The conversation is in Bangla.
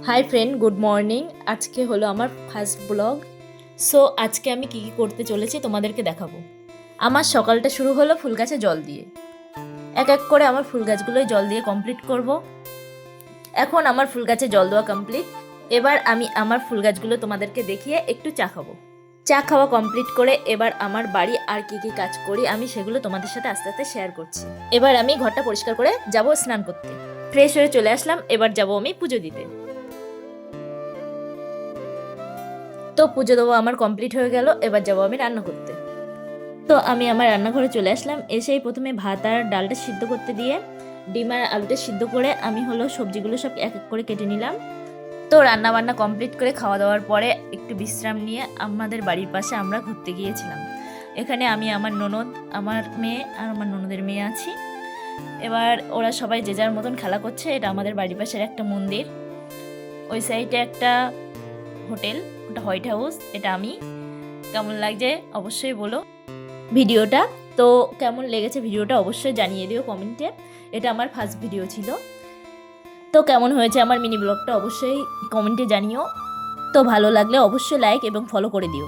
Hi friend, good morning. আজকে হলো আমার ফার্স্ট ব্লগ। সো আজকে আমি কী কী করতে চলেছি তোমাদেরকে দেখাবো। আমার সকালটা শুরু হলো ফুল গাছে জল দিয়ে। এক এক করে আমার ফুল গাছগুলোই জল দিয়ে কমপ্লিট করব। এখন আমার ফুল গাছে জল দেওয়া কমপ্লিট। এবার আমি আমার ফুল গাছগুলো তোমাদেরকে দেখিয়ে একটু চা খাবো। চা খাওয়া কমপ্লিট করে এবার আমার বাড়ি আর কী কী কাজ করি আমি সেগুলো তোমাদের সাথে আস্তে আস্তে শেয়ার করছি। এবার আমি ঘরটা পরিষ্কার করে যাব স্নান করতে। ফ্রেশ হয়ে চলে আসলাম, এবার যাব আমি পুজো দিতে। তো পুজো দেওয়া আমার কমপ্লিট হয়ে গেল, এবার যাবো আমি রান্না করতে। তো আমি আমার রান্নাঘরে চলে আসলাম। এসেই প্রথমে ভাত আর ডালটা সিদ্ধ করতে দিয়ে ডিম আর আলুটা সিদ্ধ করে আমি হলো সবজিগুলো সব এক এক করে কেটে নিলাম। তো রান্না বান্না কমপ্লিট করে খাওয়া দাওয়ার পরে একটু বিশ্রাম নিয়ে আমাদের বাড়ির পাশে আমরা ঘুরতে গিয়েছিলাম। এখানে আমি, আমার ননদ, আমার মেয়ে আর আমার ননদের মেয়ে আছি। এবার ওরা সবাই যে যার মতন খেলা করছে। এটা আমাদের বাড়ির পাশের একটা মন্দির, ওই সাইডে একটা হোটেল, ওটা হোয়াইট হাউস। এটা আমি, কেমন লাগছে অবশ্যই বলো ভিডিওটা। তো কেমন লেগেছে ভিডিওটা অবশ্যই জানিয়ে দিও কমেন্টে। এটা আমার ফার্স্ট ভিডিও ছিল। তো কেমন হয়েছে আমার মিনি ব্লগটা অবশ্যই কমেন্টে জানিও। তো ভালো লাগলে অবশ্যই লাইক এবং ফলো করে দিও।